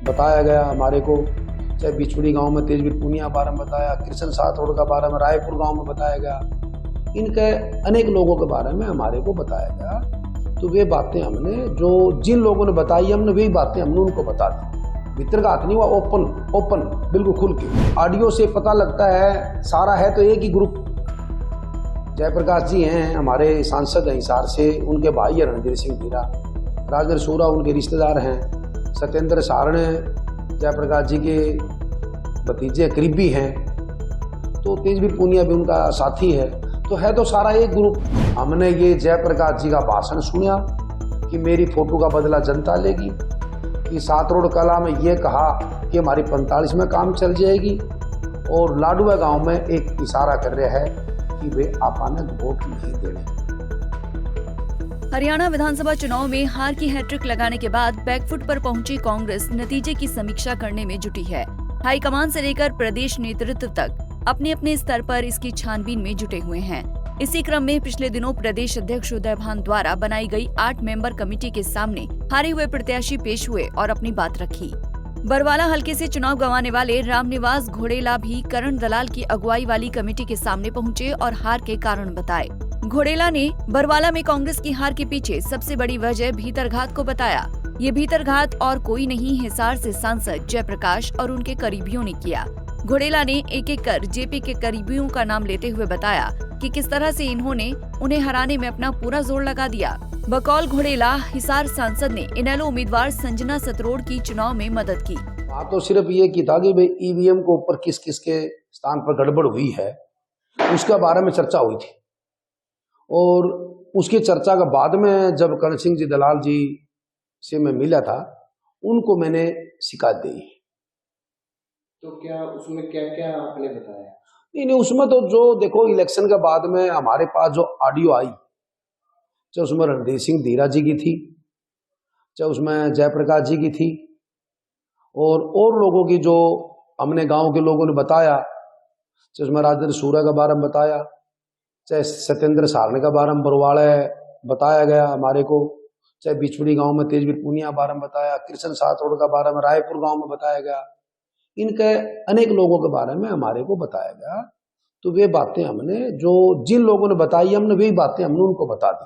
बताया गया हमारे को, चाहे बिछुड़ी गांव में तेजवीर पूनिया बारे में बताया, कृष्ण साथोड़ के बारे में रायपुर गांव में बताया गया, इनके अनेक लोगों के बारे में हमारे को बताया गया। तो वे बातें हमने जो जिन लोगों ने बताई हमने वही बातें हमने उनको बता दी। भीतर का हाथ नहीं हुआ, ओपन बिल्कुल खुल के। ऑडियो से पता लगता है सारा है तो एक ही ग्रुप। जयप्रकाश जी हैं हमारे सांसद हैं हिसार से, उनके भाई है रणधीर सिंह धीरा, राजेंद्र सूरा उनके रिश्तेदार हैं, सत्येंद्र सारण जयप्रकाश जी के भतीजे करीबी हैं, तो तेजवीर पूनिया भी उनका साथी है तो सारा एक ग्रुप। हमने ये जयप्रकाश जी का भाषण सुना कि मेरी फोटो का बदला जनता लेगी, कि सातरोड़ कला में ये कहा कि हमारी 45 में काम चल जाएगी, और लाडुआ गांव में एक इशारा कर रहा है कि वे आपाने वोट नहीं देने। हरियाणा विधानसभा चुनाव में हार की हैट्रिक लगाने के बाद बैकफुट पर पहुंची कांग्रेस नतीजे की समीक्षा करने में जुटी है। हाईकमान से लेकर प्रदेश नेतृत्व तक अपने अपने स्तर पर इसकी छानबीन में जुटे हुए हैं। इसी क्रम में पिछले दिनों प्रदेश अध्यक्ष उदय भान द्वारा बनाई गई 8 मेंबर कमेटी के सामने हारे हुए प्रत्याशी पेश हुए और अपनी बात रखी। बरवाला हलके से चुनाव गंवाने वाले रामनिवास घोड़ेला भी करण दलाल की अगुवाई वाली कमेटी के सामने पहुंचे और हार के कारण बताए। घोड़ेला ने बरवाला में कांग्रेस की हार के पीछे सबसे बड़ी वजह भीतरघात को बताया। ये भीतरघात और कोई नहीं, हिसार से सांसद जयप्रकाश और उनके करीबियों ने किया। घोड़ेला ने एक एक कर जेपी के करीबियों का नाम लेते हुए बताया कि किस तरह से इन्होंने उन्हें हराने में अपना पूरा जोर लगा दिया। बकौल घोड़ेला, हिसार सांसद ने इनेलो उम्मीदवार संजना सतरोड़ की चुनाव में मदद की। तो सिर्फ ये की था कि भाई ईवीएम के ऊपर किस किस के स्थान पर गड़बड़ हुई है उसके बारे में चर्चा हुई थी, और उसकी चर्चा के बाद में जब करण सिंह जी दलाल जी से मैं मिला था, उनको मैंने शिकायत दी। तो क्या उसमें क्या क्या आपने बताया? नहीं, उसमें तो जो देखो इलेक्शन के बाद में हमारे पास जो ऑडियो आई, चाहे उसमें रणधीर सिंह धीरा जी की थी, चाहे उसमें जयप्रकाश जी की थी, और लोगों की जो हमने गांव के लोगों ने बताया, चाहे उसमें राजेंद्र सूरा के बारे में बताया, चाहे सत्येंद्र सारण के बारे में बरवाड़ा बताया गया हमारे को, चाहे बिछुड़ी गांव में तेजवीर पूनिया बारे में बताया, कृष्ण साथोड़ का बारे में रायपुर गांव में बताया गया, इनके अनेक लोगों के बारे में हमारे को बताया गया। तो वे बातें हमने जो जिन लोगों ने बताई हमने वही बातें हमने उनको बता दी।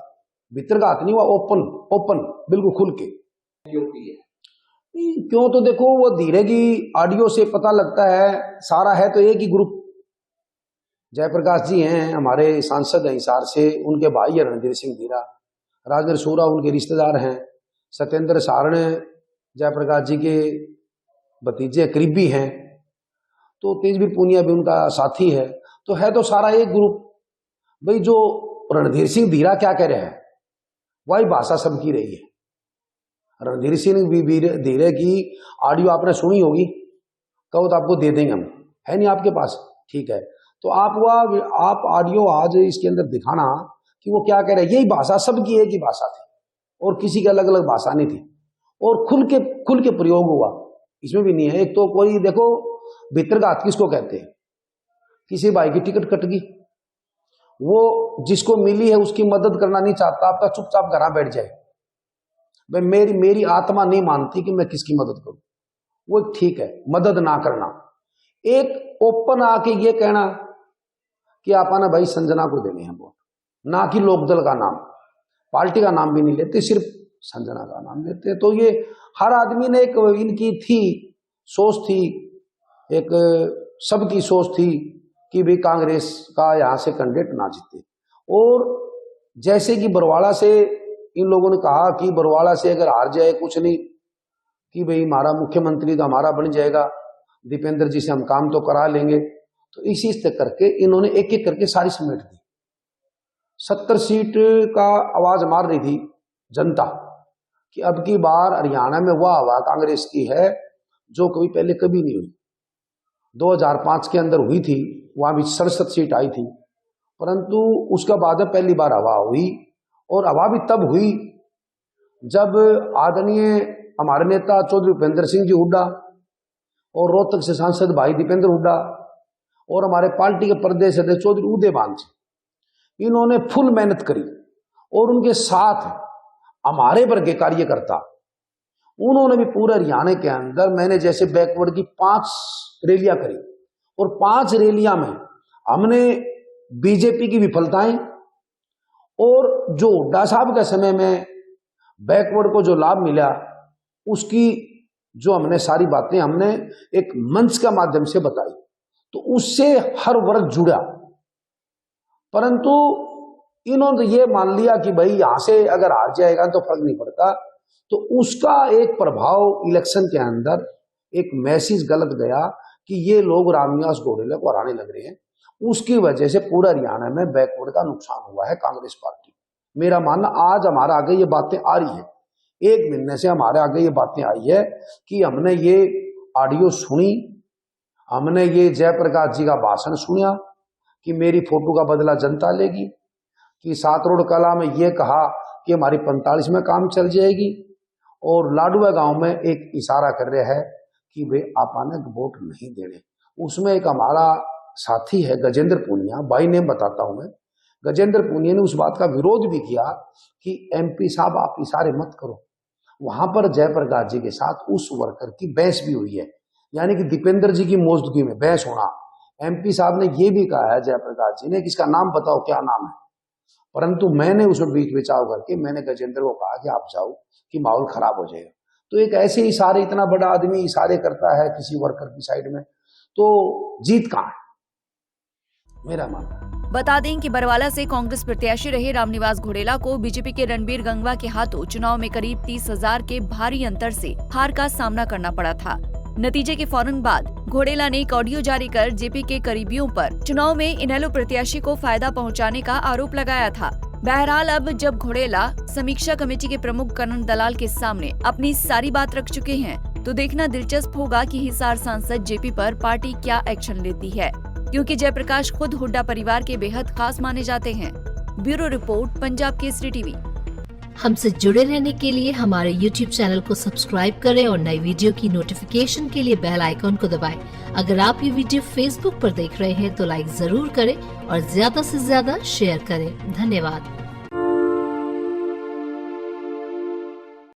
भीतर का हाथ नहीं हुआ, ओपन बिल्कुल खुल के। क्यों तो देखो वो धीरे की ऑडियो से पता लगता है सारा है तो एक ही ग्रुप। जयप्रकाश जी हैं हमारे सांसद हैं हिसार से, उनके भाई है रणधीर सिंह धीरा, राजेंद्र सूरा उनके रिश्तेदार हैं, सत्येंद्र सारण जयप्रकाश जी के भतीजे करीबी हैं, तो तेजवीर पूनिया भी उनका साथी है तो सारा एक ग्रुप। भाई जो रणधीर सिंह धीरा क्या कह रहे हैं वही भाषा सबकी रही है। रणधीर सिंह धीरे की ऑडियो आपने सुनी होगी, कहो तो आपको दे देंगे हम, है नहीं आपके पास, ठीक है, तो आप ऑडियो आज इसके अंदर दिखाना कि वो क्या कह रहे हैं। यही भाषा सबकी एक ही भाषा थी और किसी की अलग अलग भाषा नहीं थी, और खुल के प्रयोग हुआ, इसमें भी नहीं है। एक तो कोई देखो भीतर का हाथ किसको कहते हैं, किसी भाई की टिकट कट गई, वो जिसको मिली है उसकी मदद करना नहीं चाहता, आपका चुपचाप घर बैठ जाए, भाई मेरी आत्मा नहीं मानती कि मैं किसकी मदद करूं, वो ठीक है, मदद ना करना। एक ओपन आके ये कहना कि आपने भाई संजना को देने हैं वोट, ना कि लोकदल का नाम, पार्टी का नाम भी नहीं लेते, सिर्फ संजना का नाम लेते। तो ये हर आदमी ने एक इनकी थी सोच थी, एक सबकी सोच थी कि भाई कांग्रेस का यहाँ से कैंडिडेट ना जीते। और जैसे कि बरवाड़ा से इन लोगों ने कहा कि बरवाड़ा से अगर हार जाए कुछ नहीं, कि भाई हमारा मुख्यमंत्री तो हमारा बन जाएगा, दीपेंद्र जी से हम काम तो करा लेंगे, तो इसी से करके इन्होंने एक एक करके सारी समेट दी। 70 सीट का आवाज मार रही थी जनता कि अब की बार हरियाणा में वह हवा कांग्रेस की है जो पहले कभी नहीं हुई। 2005 के अंदर हुई थी, वहां भी 67 सीट आई थी, परंतु उसका बाद पहली बार हवा हुई, और हवा भी तब हुई जब आदरणीय हमारे नेता चौधरी भूपेंद्र सिंह जी हुड्डा और रोहतक से सांसद भाई दीपेंद्र हुड्डा और हमारे पार्टी के प्रदेश अध्यक्ष चौधरी उदय भान जी, इन्होंने फुल मेहनत करी, और उनके साथ हमारे वर्ग के कार्यकर्ता उन्होंने भी पूरे हरियाणा के अंदर, मैंने जैसे बैकवर्ड की 5 रैलियां करी और 5 रैलियां में हमने बीजेपी की विफलताएं और जो हुड्डा साहब के समय में बैकवर्ड को जो लाभ मिला उसकी जो हमने सारी बातें हमने एक मंच के माध्यम से बताई, तो उससे हर वर्ग जुड़ा। परंतु इन्होंने ये मान लिया कि भाई यहां से अगर हार जाएगा तो फर्क नहीं पड़ता, तो उसका एक प्रभाव इलेक्शन के अंदर एक मैसेज गलत गया कि ये लोग रामनिवास घोडेला को हराने लग रहे हैं। उसकी वजह से पूरा हरियाणा में बैकवर्ड का नुकसान हुआ है कांग्रेस पार्टी। मेरा मानना आज हमारे आगे ये बातें आ रही है, 1 महीने से हमारे आगे ये बातें आई है कि हमने ये ऑडियो सुनी, हमने ये जयप्रकाश जी का भाषण सुना कि मेरी फोटो का बदला जनता लेगी, कि 7 रोड कला में ये कहा कि हमारी 45 में काम चल जाएगी, और लाडुआ गांव में एक इशारा कर रहे हैं कि वे आपाने वोट नहीं देने। उसमें एक हमारा साथी है गजेंद्र पूनिया, बाई नेम बताता हूं मैं, गजेंद्र पूनिया ने उस बात का विरोध भी किया कि MP साहब आप इशारे मत करो। वहां पर जयप्रकाश जी के साथ उस वर्कर की बहस भी हुई है, यानी कि दीपेंद्र जी की मौजूदगी में बहस होना। MP साहब ने ये भी कहा है जयप्रकाश जी ने कि इसका नाम बताओ क्या नाम है, परंतु मैंने उसमें बीच बचाव करके मैंने गजेंद्र को कहा कि आप जाओ कि माहौल खराब हो जाएगा। तो एक ऐसे इशारे, इतना बड़ा आदमी इशारे करता है किसी वर्कर की साइड में, तो जीत कहां है, मेरा मानना। बता दें कि बरवाला से कांग्रेस प्रत्याशी रहे रामनिवास घोडेला को बीजेपी के रणबीर गंगवा के हाथों चुनाव में करीब 30,000 के भारी अंतर से हार का सामना करना पड़ा था। नतीजे के फौरन बाद घोडेला ने एक ऑडियो जारी कर जेपी के करीबियों पर चुनाव में इनेलो प्रत्याशी को फायदा पहुंचाने का आरोप लगाया था। बहरहाल अब जब घोडेला समीक्षा कमेटी के प्रमुख करण दलाल के सामने अपनी सारी बात रख चुके हैं, तो देखना दिलचस्प होगा कि हिसार सांसद जेपी पर पार्टी क्या एक्शन लेती है, क्योंकि जयप्रकाश खुद हुड्डा परिवार के बेहद खास माने जाते हैं। Bureau report, Punjab Kesari TV. हमसे जुड़े रहने के लिए हमारे YouTube चैनल को सब्सक्राइब करें और नई वीडियो की नोटिफिकेशन के लिए बेल आइकॉन को दबाएं। अगर आप ये वीडियो Facebook पर देख रहे हैं तो लाइक जरूर करें और ज्यादा से ज्यादा शेयर करें। धन्यवाद।